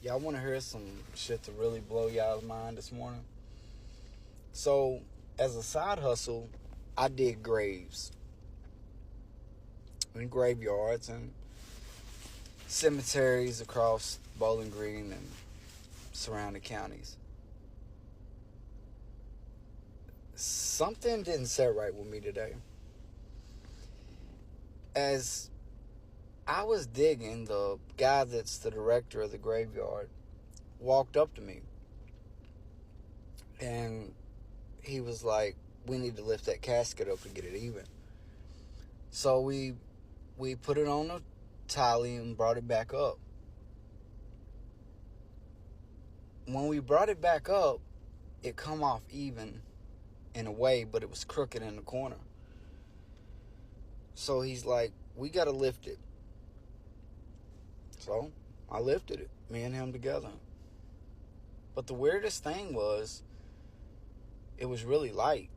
Y'all want to hear some shit to really blow y'all's mind this morning? So, as a side hustle, I did graves in graveyards and cemeteries across Bowling Green and surrounding counties. Something didn't set right with me today. As I was digging, the guy that's the director of the graveyard walked up to me and he was like, "We need to lift that casket up and get it even." So we put it on a tally and brought it back up. When we brought it back up, it come off even in a way, but it was crooked in the corner. So he's like, "We gotta lift it." So I lifted it, me and him together. But the weirdest thing was, it was really light.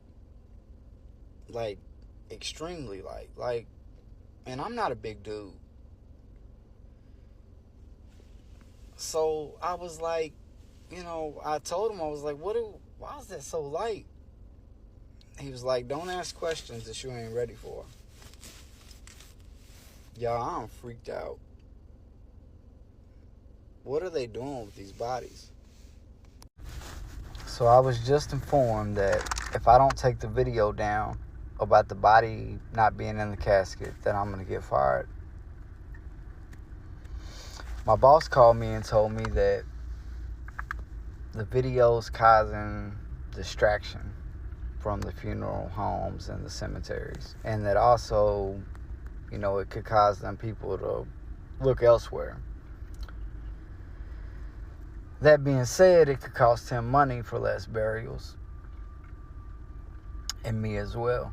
Like, extremely light. Like, and I'm not a big dude. So I was like, I told him, I was like, why is that so light? He was like, "Don't ask questions that you ain't ready for." Y'all, I'm freaked out. What are they doing with these bodies? So I was just informed that if I don't take the video down about the body not being in the casket, then I'm going to get fired. My boss called me and told me that the video's causing distraction from the funeral homes and the cemeteries. And that also, it could cause them people to look elsewhere. That being said, it could cost him money for less burials. And me as well.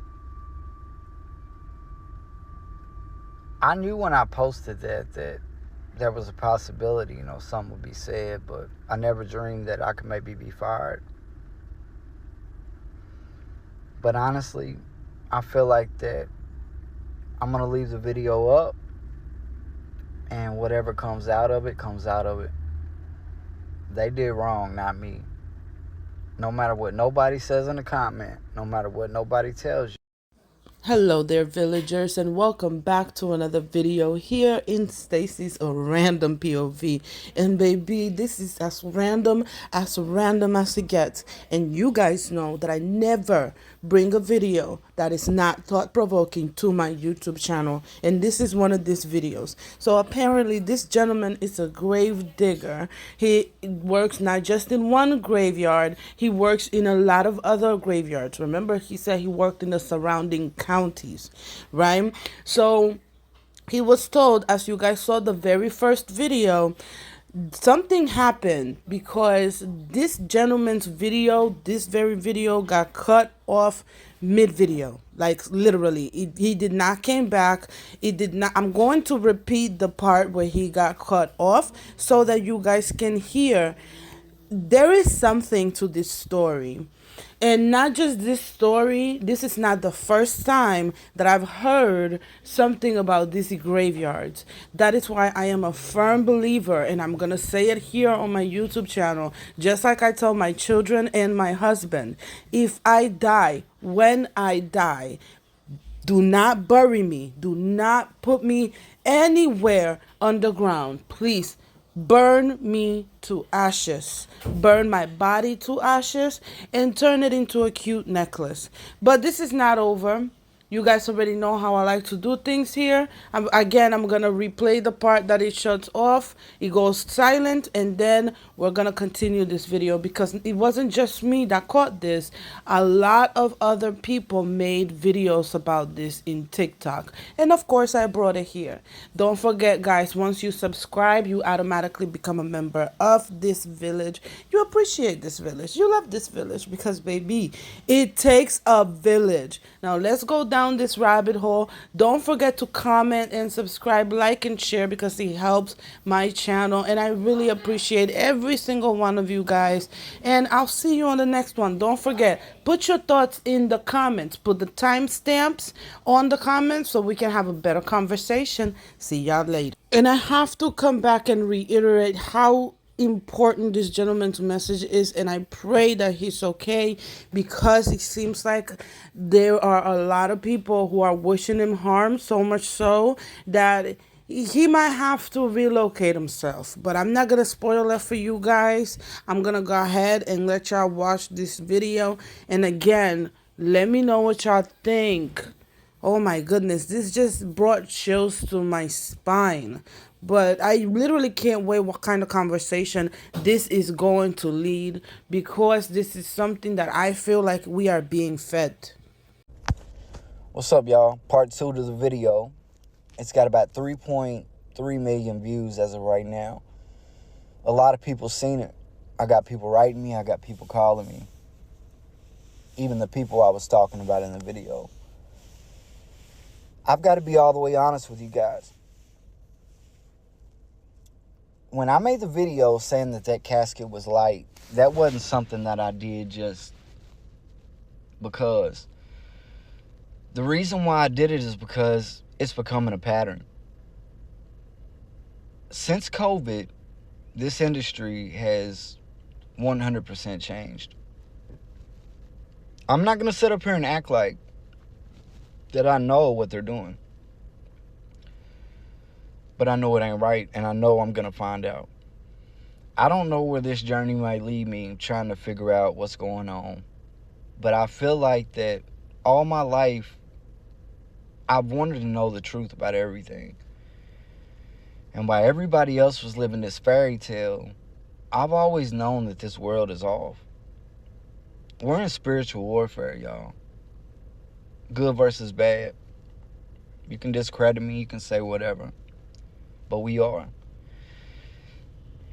I knew when I posted that there was a possibility, something would be said, but I never dreamed that I could maybe be fired. But honestly, I feel like that I'm going to leave the video up, and whatever comes out of it, comes out of it. They did wrong, not me. No matter what nobody says in the comment, no matter what nobody tells you. Hello there, villagers, and welcome back to another video here in Stacy's a random POV. And baby, this is as random as it gets. And you guys know that I never bring a video that is not thought-provoking to my YouTube channel. And this is one of these videos. So apparently this gentleman is a grave digger. He works not just in one graveyard, he works in a lot of other graveyards. Remember, he said he worked in the surrounding counties, right? So he was told, as you guys saw the very first video, something happened because this gentleman's video, this very video, got cut off mid video, like literally he did not came back. It did not. I'm going to repeat the part where he got cut off so that you guys can hear. There is something to this story. And not just this story, this is not the first time that I've heard something about these graveyards. That is why I am a firm believer, and I'm going to say it here on my YouTube channel, just like I tell my children and my husband. If I die, when I die, do not bury me. Do not put me anywhere underground. Please burn me to ashes. Burn my body to ashes and turn it into a cute necklace. But this is not over. You guys already know how I like to do things here. I'm going to replay the part that it shuts off. It goes silent, and then we're going to continue this video because it wasn't just me that caught this. A lot of other people made videos about this in TikTok. And of course, I brought it here. Don't forget, guys, once you subscribe, you automatically become a member of this village. You appreciate this village. You love this village because, baby, it takes a village. Now, let's go down this rabbit hole. Don't forget to comment and subscribe, like, and share because it helps my channel. And I really appreciate every single one of you guys. And I'll see you on the next one. Don't forget, put your thoughts in the comments. Put the timestamps on the comments so we can have a better conversation. See y'all later. And I have to come back and reiterate how important this gentleman's message is, and I pray that he's okay, because it seems like there are a lot of people who are wishing him harm, so much so that he might have to relocate himself. But I'm not gonna spoil that for you guys. I'm gonna go ahead and let y'all watch this video, and again, let me know what y'all think. Oh my goodness, this just brought chills to my spine. But I literally can't wait what kind of conversation this is going to lead, because this is something that I feel like we are being fed. What's up, y'all? Part 2 to the video. It's got about 3.3 million views as of right now. A lot of people seen it. I got people writing me. I got people calling me. Even the people I was talking about in the video. I've got to be all the way honest with you guys. When I made the video saying that casket was light, that wasn't something that I did just because. The reason why I did it is because it's becoming a pattern. Since COVID, this industry has 100% changed. I'm not going to sit up here and act like that I know what they're doing. But I know it ain't right, and I know I'm going to find out. I don't know where this journey might lead me, trying to figure out what's going on. But I feel like that all my life, I've wanted to know the truth about everything. And while everybody else was living this fairy tale, I've always known that this world is off. We're in spiritual warfare, y'all. Good versus bad. You can discredit me, you can say whatever. But we are.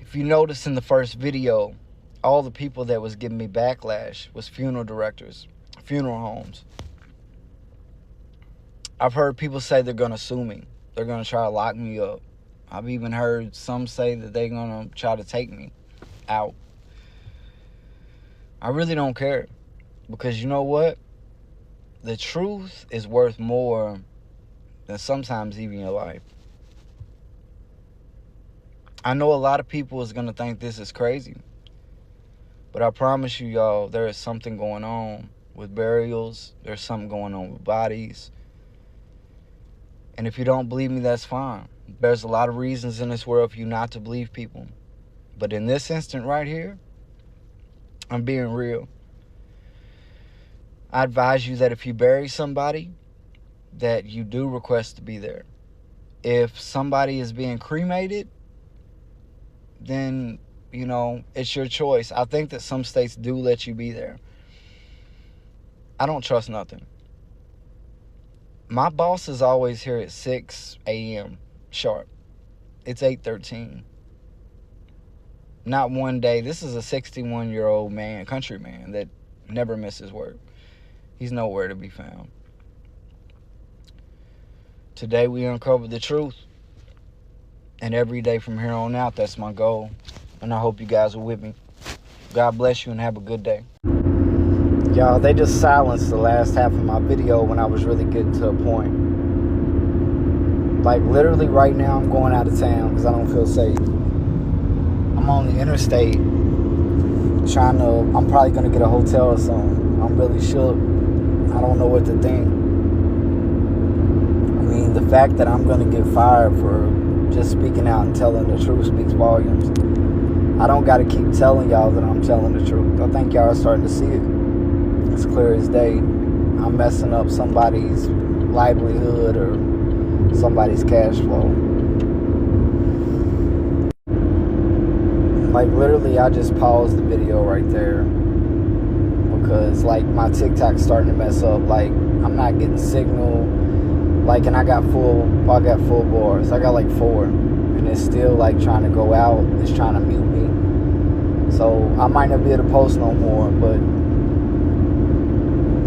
If you notice in the first video, all the people that was giving me backlash was funeral directors, funeral homes. I've heard people say they're going to sue me. They're going to try to lock me up. I've even heard some say that they're going to try to take me out. I really don't care. Because you know what? The truth is worth more than sometimes even your life. I know a lot of people is going to think this is crazy. But I promise you, y'all, there is something going on with burials. There's something going on with bodies. And if you don't believe me, that's fine. There's a lot of reasons in this world for you not to believe people. But in this instant right here, I'm being real. I advise you that if you bury somebody, that you do request to be there. If somebody is being cremated, then, you know, it's your choice. I think that some states do let you be there. I don't trust nothing. My boss is always here at 6 a.m. sharp. It's 8:13. Not one day. This is a 61-year-old man, country man, that never misses work. He's nowhere to be found. Today we uncovered the truth. And every day from here on out, that's my goal. And I hope you guys are with me. God bless you and have a good day. Y'all, they just silenced the last half of my video when I was really getting to a point. Like, literally right now, I'm going out of town because I don't feel safe. I'm on the interstate I'm probably going to get a hotel or something. I'm really shook. I don't know what to think. I mean, the fact that I'm going to get fired for just speaking out and telling the truth speaks volumes. I don't got to keep telling y'all that I'm telling the truth. I think y'all are starting to see it. It's clear as day. I'm messing up somebody's livelihood or somebody's cash flow. Like, literally, I just paused the video right there because, like, my TikTok's starting to mess up. Like, I'm not getting signal. Like, and I got full bars. I got like 4, and it's still like trying to go out. It's trying to mute me. So I might not be able to post no more, but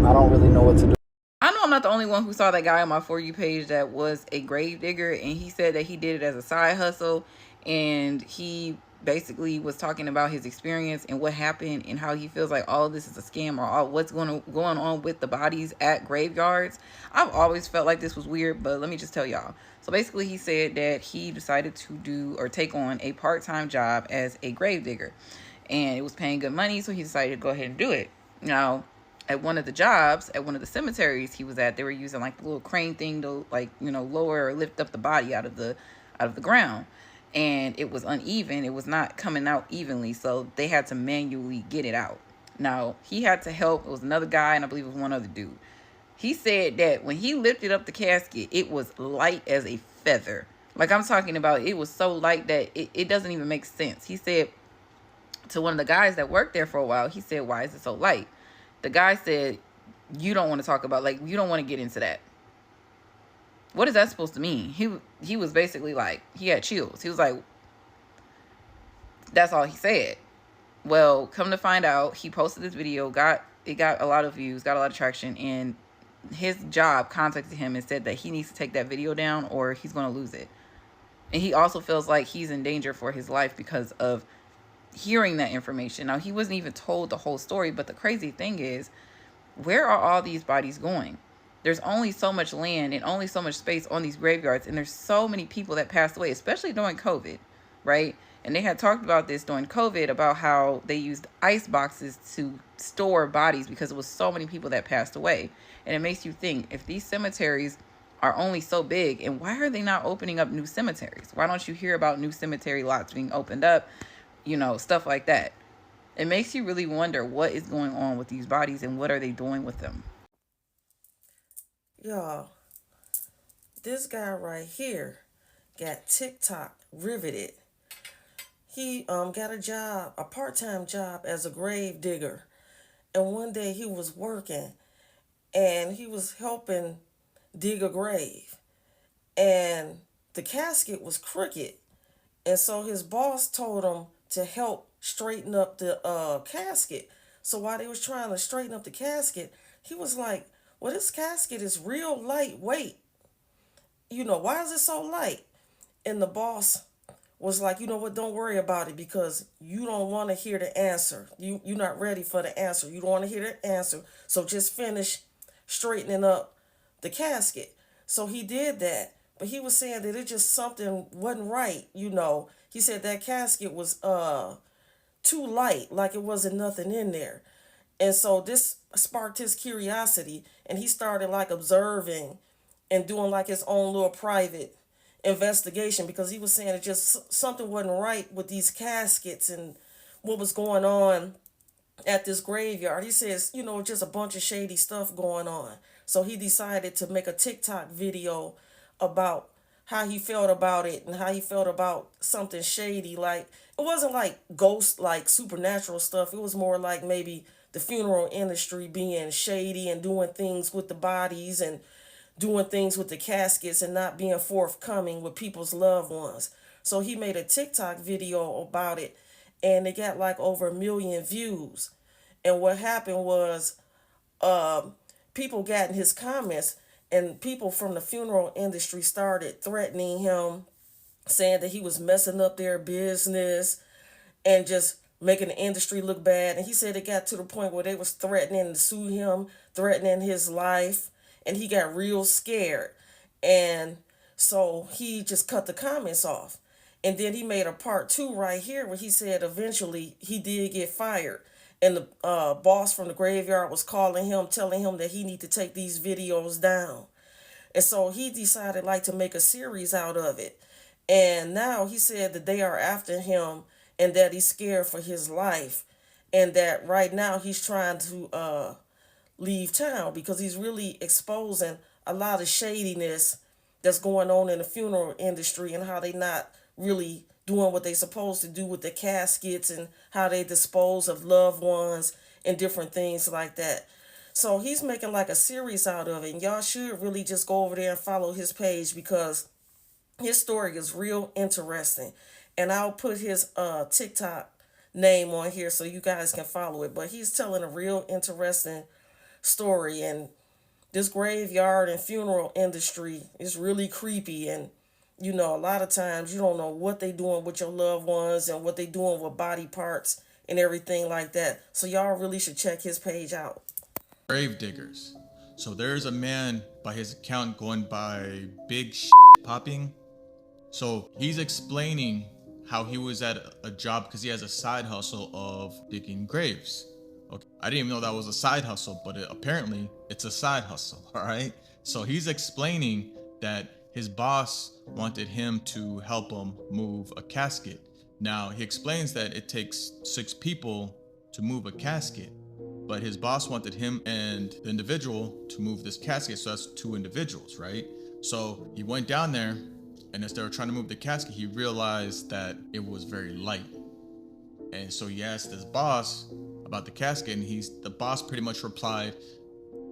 I don't really know what to do. I know I'm not the only one who saw that guy on my For You page that was a grave digger, and he said that he did it as a side hustle, and he basically was talking about his experience and what happened and how he feels like all of this is a scam, or all what's going on with the bodies at graveyards. I've always felt like this was weird, but let me just tell y'all. So basically, he said that he decided to do or take on a part-time job as a grave digger, and it was paying good money, so he decided to go ahead and do it. Now, at one of the jobs, at one of the cemeteries he was at, they were using like the little crane thing to, like, lower or lift up the body out of the ground, and it was uneven. It was not coming out evenly, so they had to manually get it out. Now, he had to help. It was another guy, and I believe it was one other dude. He said that when he lifted up the casket, it was light as a feather. Like, I'm talking about, it was so light that it doesn't even make sense. He said to one of the guys that worked there for a while, he said, "Why is it so light?" The guy said, "You don't want to talk about, like, you don't want to get into that." What is that supposed to mean? He was basically like, he had chills. He was like, that's all he said. Well, come to find out, he posted this video, got a lot of views, got a lot of traction, and his job contacted him and said that he needs to take that video down or he's going to lose it. And he also feels like he's in danger for his life because of hearing that information. Now, he wasn't even told the whole story, but the crazy thing is, where are all these bodies going? There's only so much land and only so much space on these graveyards, and there's so many people that passed away, especially during COVID, right? And they had talked about this during COVID, about how they used ice boxes to store bodies because it was so many people that passed away. And it makes you think, if these cemeteries are only so big, and why are they not opening up new cemeteries? Why don't you hear about new cemetery lots being opened up? Stuff like that. It makes you really wonder what is going on with these bodies and what are they doing with them. Y'all, this guy right here got TikTok riveted. He got a job, a part-time job as a grave digger. And one day he was working and he was helping dig a grave. And the casket was crooked. And so his boss told him to help straighten up the casket. So while they was trying to straighten up the casket, he was like, "Well, this casket is real lightweight. Why is it so light?" And the boss was like, "You know what, don't worry about it, because you don't want to hear the answer. You're not ready for the answer. You don't want to hear the answer. So just finish straightening up the casket." So he did that. But he was saying that it just something wasn't right. He said that casket was too light, like it wasn't nothing in there. And so this sparked his curiosity, and he started like observing and doing like his own little private investigation, because he was saying it just something wasn't right with these caskets and what was going on at this graveyard. He says, just a bunch of shady stuff going on. So he decided to make a TikTok video about how he felt about it and how he felt about something shady. Like, it wasn't like ghost, like supernatural stuff. It was more like maybe the funeral industry being shady and doing things with the bodies and doing things with the caskets and not being forthcoming with people's loved ones. So he made a TikTok video about it, and it got like over 1 million views. And what happened was, people got in his comments, and people from the funeral industry started threatening him, saying that he was messing up their business and just making the industry look bad. And he said it got to the point where they was threatening to sue him, threatening his life, and he got real scared. And so he just cut the comments off. And then he made a part 2 right here where he said eventually he did get fired. And the boss from the graveyard was calling him, telling him that he need to take these videos down. And so he decided like to make a series out of it. And now he said that they are after him and that he's scared for his life. And that right now he's trying to leave town because he's really exposing a lot of shadiness that's going on in the funeral industry, and how they not really doing what they supposed to do with the caskets and how they dispose of loved ones and different things like that. So he's making like a series out of it, and y'all should really just go over there and follow his page, because his story is real interesting. And I'll put his TikTok name on here so you guys can follow it. But he's telling a real interesting story, and this graveyard and funeral industry is really creepy, and You know, a lot of times you don't know what they doing with your loved ones and what they doing with body parts and everything like that. So y'all really should check his page out. Grave diggers. So there's a man by his account going by Big Popping. So he's explaining how he was at a job because he has a side hustle of digging graves. Okay, I didn't even know that was a side hustle, but apparently it's a side hustle. All right. So he's explaining that his boss wanted him to help him move a casket. Now he explains that it takes 6 people to move a casket, but his boss wanted him and the individual to move this casket. So that's 2 individuals, right? So he went down there, and as they were trying to move the casket, he realized that it was very light. And so he asked his boss about the casket, and the boss pretty much replied,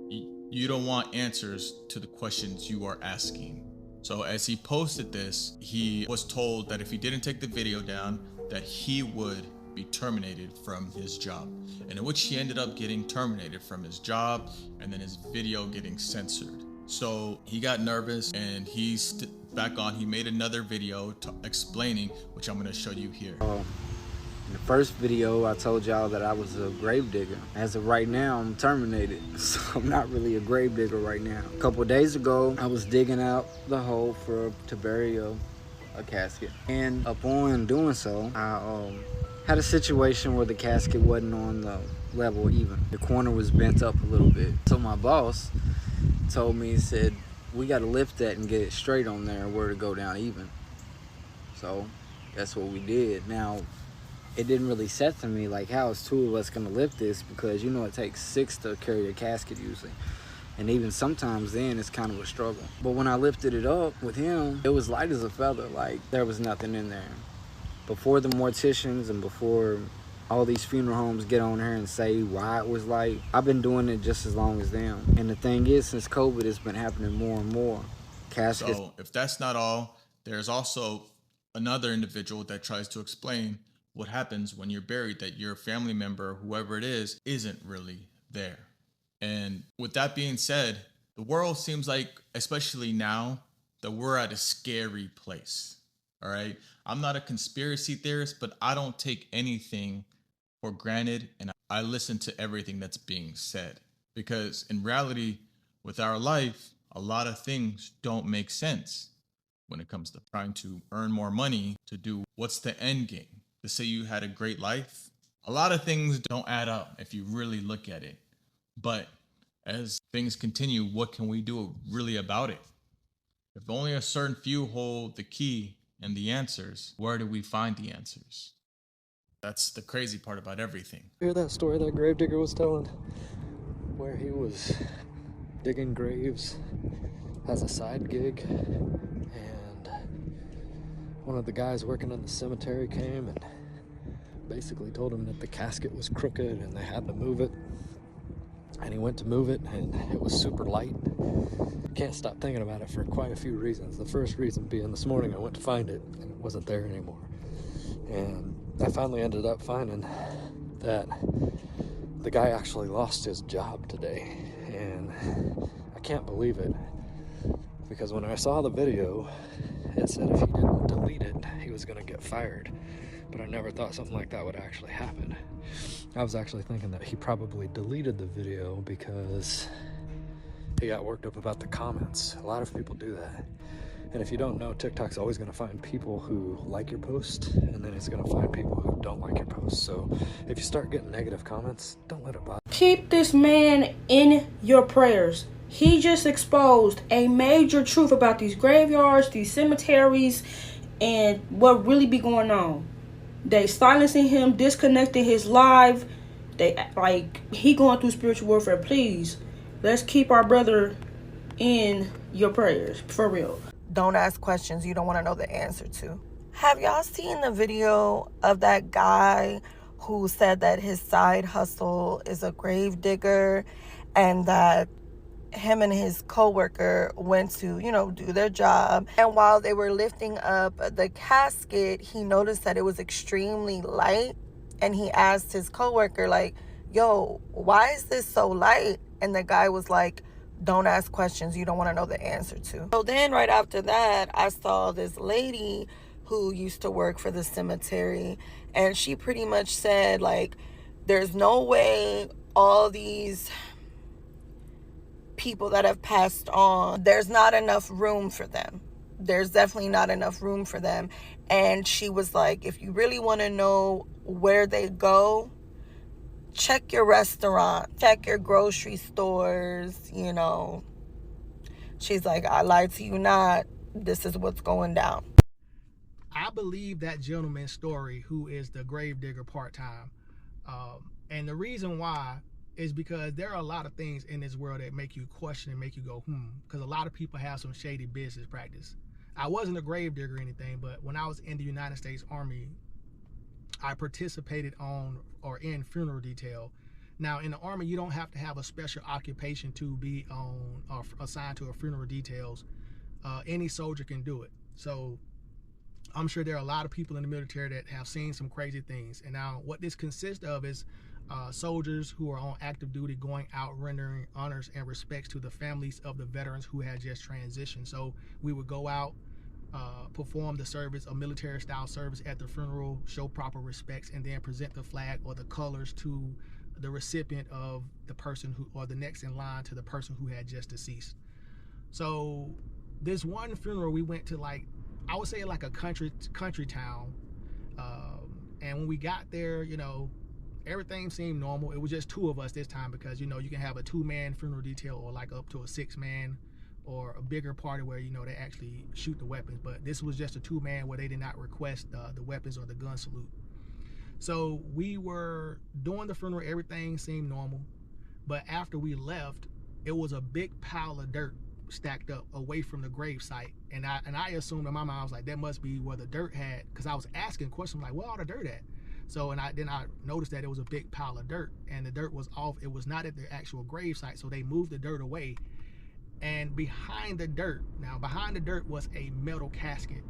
"You don't want answers to the questions you are asking." So as he posted this, he was told that if he didn't take the video down, that he would be terminated from his job, and in which he ended up getting terminated from his job and then his video getting censored. So he got nervous and he's back on. He made another video explaining, which I'm going to show you here. In the first video, I told y'all that I was a grave digger. As of right now, I'm terminated, so I'm not really a grave digger right now. A couple of days ago, I was digging out the hole to bury a casket, and upon doing so, I had a situation where the casket wasn't on the level even. The corner was bent up a little bit. So my boss told me, he said, we got to lift that and get it straight on there where to go down even. So that's what we did. Now, it didn't really set to me like, how is 2 of us gonna lift this? Because you know it takes 6 to carry a casket usually. And even sometimes then it's kind of a struggle. But when I lifted it up with him, it was light as a feather, like there was nothing in there. Before the morticians and before all these funeral homes get on here and say why it was light, I've been doing it just as long as them. And the thing is, since COVID, it's been happening more and more. Caskets. So if that's not all, there's also another individual that tries to explain what happens when you're buried, that your family member, whoever it is, isn't really there. And with that being said, the world seems like, especially now, that we're at a scary place. All right. I'm not a conspiracy theorist, but I don't take anything for granted, and I listen to everything that's being said, because in reality, with our life, a lot of things don't make sense when it comes to trying to earn more money to do what's the end game. To say you had a great life, a lot of things don't add up if you really look at it. But as things continue, what can we do really about it? If only a certain few hold the key and the answers, where do we find the answers? That's the crazy part about everything. Hear that story that gravedigger was telling, where he was digging graves as a side gig, and one of the guys working in the cemetery came and basically told him that the casket was crooked and they had to move it. And he went to move it, and it was super light. Can't stop thinking about it for quite a few reasons. The first reason being, this morning I went to find it and it wasn't there anymore. And I finally ended up finding that the guy actually lost his job today. And I can't believe it, because when I saw the video, it said if he didn't delete it, he was going to get fired. But I never thought something like that would actually happen. I was actually thinking that he probably deleted the video because he got worked up about the comments. A lot of people do that. And if you don't know, TikTok's always going to find people who like your post, and then it's going to find people who don't like your post. So if you start getting negative comments, don't let it bother. Keep this man in your prayers. He just exposed a major truth about these graveyards, these cemeteries, and what really be going on. They silencing him, disconnecting his live. He going through spiritual warfare. Please, let's keep our brother in your prayers, for real. Don't ask questions you don't want to know the answer to. Have y'all seen the video of that guy who said that his side hustle is a grave digger, and that him and his coworker went to, do their job, and while they were lifting up the casket, he noticed that it was extremely light, and he asked his coworker, like, yo, why is this so light? And the guy was like, Don't ask questions you don't want to know the answer to. So then right after that, I saw this lady who used to work for the cemetery, and she pretty much said, like, there's no way all these people that have passed on, there's not enough room for them. There's definitely not enough room for them. And she was like, if you really want to know where they go, check your restaurant, check your grocery stores, you know. She's like, I lied to you not. This is what's going down. I believe that gentleman's story, who is the gravedigger part-time. And the reason why is because there are a lot of things in this world that make you question and make you go, because a lot of people have some shady business practice. I wasn't a gravedigger or anything, but when I was in the United States Army, I participated on or in funeral detail. Now, in the Army, you don't have to have a special occupation to be on or assigned to a funeral details. Any soldier can do it. So I'm sure there are a lot of people in the military that have seen some crazy things. And now what this consists of is soldiers who are on active duty going out rendering honors and respects to the families of the veterans who had just transitioned. So we would go out, perform the service, a military style service at the funeral, show proper respects, and then present the flag or the colors to the recipient of the person who, or the next in line to the person who had just deceased. So this one funeral we went to, like, I would say like a country town, and when we got there, you know, everything seemed normal. It was just two of us this time because, you know, you can have a 2-man funeral detail or like up to a 6-man or a bigger party where, you know, they actually shoot the weapons. But this was just a 2-man where they did not request the weapons or the gun salute. So we were doing the funeral, everything seemed normal. But after we left, it was a big pile of dirt stacked up away from the grave site, and I assumed in my mind, I was like, that must be where the dirt had, because I was asking questions like, where all the dirt at? So then I noticed that it was a big pile of dirt, and the dirt was off. It was not at the actual grave site, so they moved the dirt away. And behind the dirt was a metal casket.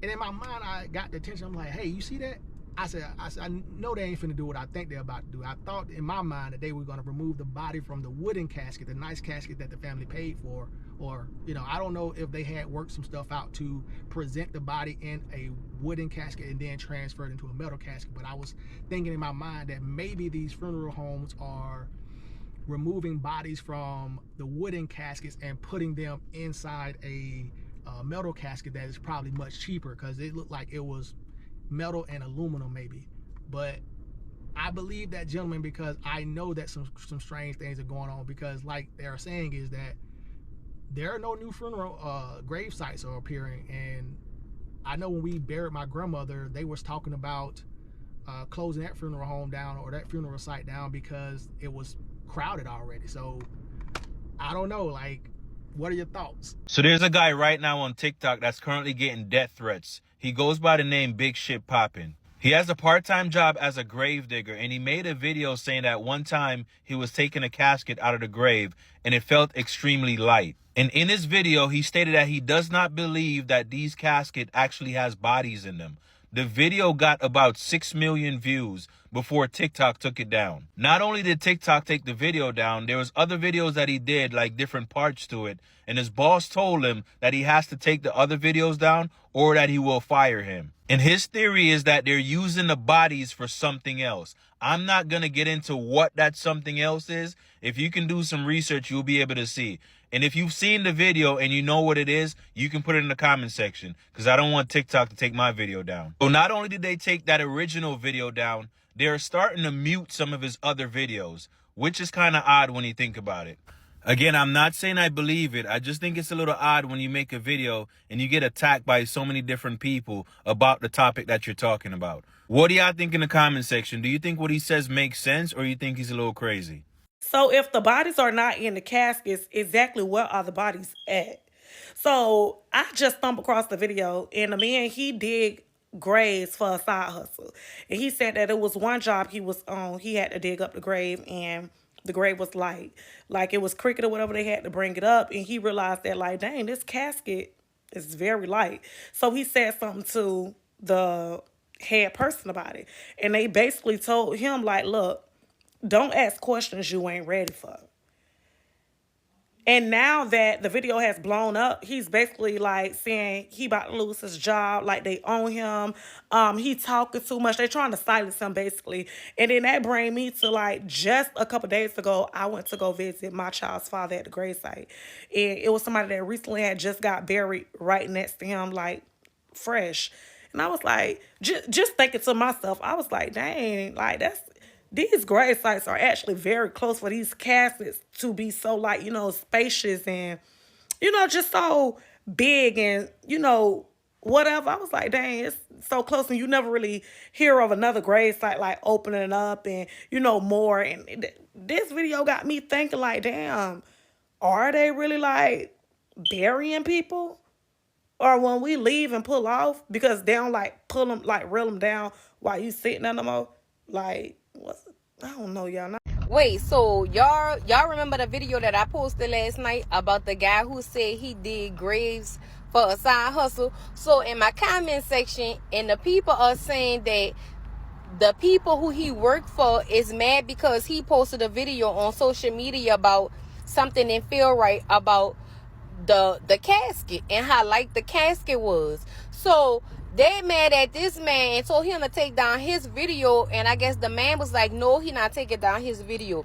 And in my mind, I got the attention. I'm like, hey, you see that? I said, I know they ain't finna do what I think they're about to do. I thought in my mind that they were gonna remove the body from the wooden casket, the nice casket that the family paid for, or, you know, I don't know if they had worked some stuff out to present the body in a wooden casket and then transfer it into a metal casket. But I was thinking in my mind that maybe these funeral homes are removing bodies from the wooden caskets and putting them inside a metal casket that is probably much cheaper, because it looked like it was metal and aluminum maybe. But I believe that gentleman because I know that some strange things are going on, because like they're saying is that there are no new funeral grave sites are appearing. And I know when we buried my grandmother, they was talking about closing that funeral home down or that funeral site down because it was crowded already. So I don't know, like, what are your thoughts? So there's a guy right now on TikTok that's currently getting death threats. He goes by the name Big Shit Poppin'. He has a part-time job as a grave digger, and he made a video saying that one time he was taking a casket out of the grave and it felt extremely light. And in his video, he stated that he does not believe that these caskets actually has bodies in them. The video got about 6 million views before TikTok took it down. Not only did TikTok take the video down, there was other videos that he did, like different parts to it, and his boss told him that he has to take the other videos down or that he will fire him. And his theory is that they're using the bodies for something else. I'm not going to get into what that something else is. If you can do some research, you'll be able to see. And if you've seen the video and you know what it is, you can put it in the comment section, because I don't want TikTok to take my video down. So not only did they take that original video down, they're starting to mute some of his other videos, which is kind of odd when you think about it. Again, I'm not saying I believe it. I just think it's a little odd when you make a video and you get attacked by so many different people about the topic that you're talking about. What do y'all think in the comment section? Do you think what he says makes sense, or you think he's a little crazy? So if the bodies are not in the caskets, exactly where are the bodies at? So I just stumbled across the video, and the man, he dig graves for a side hustle. And he said that it was one job he was on, he had to dig up the grave, and the grave was light. Like it was cricket or whatever, they had to bring it up. And he realized that, like, dang, this casket is very light. So he said something to the head person about it. And they basically told him, like, look, don't ask questions you ain't ready for. And now that the video has blown up, he's basically like saying he about to lose his job, like they own him. He talking too much. They trying to silence him basically. And then that bring me to like just a couple days ago, I went to go visit my child's father at the gravesite. And it was somebody that recently had just got buried right next to him, like fresh. And I was like, just thinking to myself, I was like, dang, like these grave sites are actually very close for these caskets to be so like, spacious and, just so big and, whatever. I was like, dang, it's so close and you never really hear of another grave site like opening up and, more. And this video got me thinking like, damn, are they really like burying people? Or when we leave and pull off, because they don't like pull them, like reel them down while you sitting on them more. Like, I don't know, y'all. Wait, so y'all remember the video that I posted last night about the guy who said he did graves for a side hustle? So in my comment section, and the people are saying that the people who he worked for is mad because he posted a video on social media about something didn't feel right about the casket and how light the casket was. So they mad at this man and told him to take down his video, and I guess the man was like, no, he not taking down his video.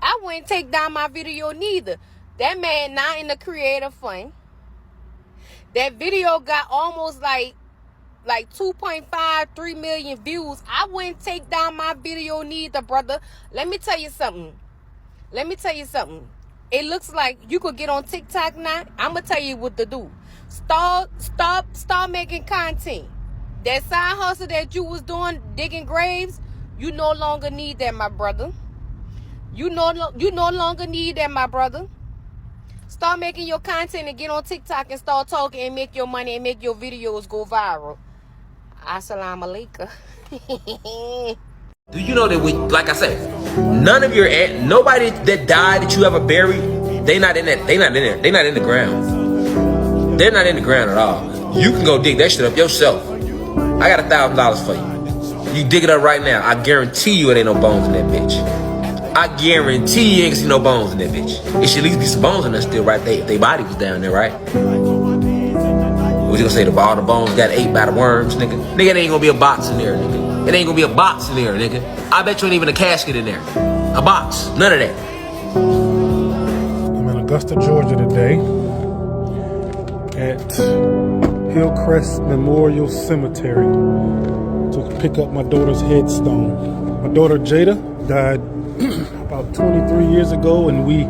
I wouldn't take down my video neither. That man not in the creative fund. That video got almost like 2.5, 3 million views. I wouldn't take down my video neither, brother. Let me tell you something. It looks like you could get on TikTok now. I'm going to tell you what to do. Start making content. That side hustle that you was doing, digging graves, you no longer need that, my brother. You no longer need that, my brother. Start making your content and get on TikTok and start talking and make your money and make your videos go viral. Assalamu alaikum. Do you know that like I said, nobody that died that you ever buried, they not in there. They not in the ground. They're not in the ground at all. You can go dig that shit up yourself. I got $1,000 for you. You dig it up right now. I guarantee you it ain't no bones in that bitch. I guarantee you ain't see no bones in that bitch. It should at least be some bones in there still right there if their body was down there, right? What you gonna say, all the bones got ate by the worms, nigga? Nigga, it ain't gonna be a box in there, nigga. It ain't gonna be a box in there, nigga. I bet you ain't even a casket in there. A box. None of that. I'm in Augusta, Georgia today at Hillcrest Memorial Cemetery to pick up my daughter's headstone. My daughter Jada died about 23 years ago, and we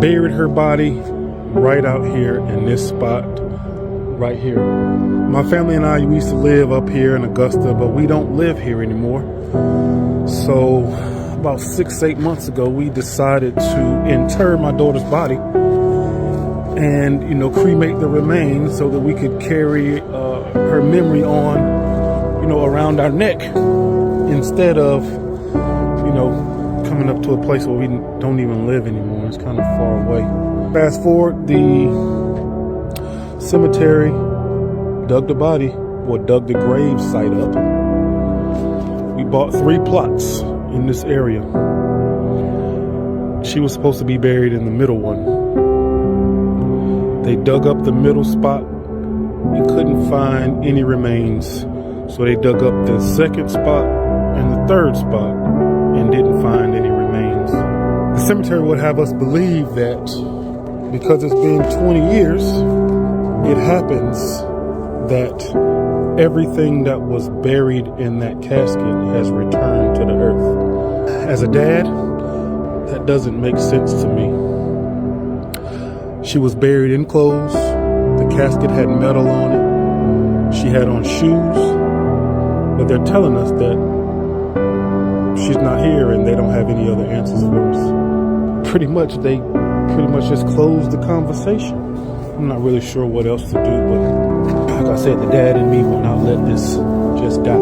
buried her body right out here in this spot right here. My family and I, we used to live up here in Augusta, but we don't live here anymore. So about 6-8 months ago, we decided to inter my daughter's body and, cremate the remains so that we could carry her memory on, around our neck instead of, coming up to a place where we don't even live anymore. It's kind of far away. Fast forward, the cemetery dug the body, or dug the grave site up. We bought 3 plots in this area. She was supposed to be buried in the middle one. They dug up the middle spot and couldn't find any remains. So they dug up the second spot and the third spot and didn't find any remains. The cemetery would have us believe that because it's been 20 years, it happens that everything that was buried in that casket has returned to the earth. As a dad, that doesn't make sense to me. She was buried in clothes. The casket had metal on it. She had on shoes. But they're telling us that she's not here and they don't have any other answers for us. They pretty much just closed the conversation. I'm not really sure what else to do, but like I said, the dad in me will not let this just die.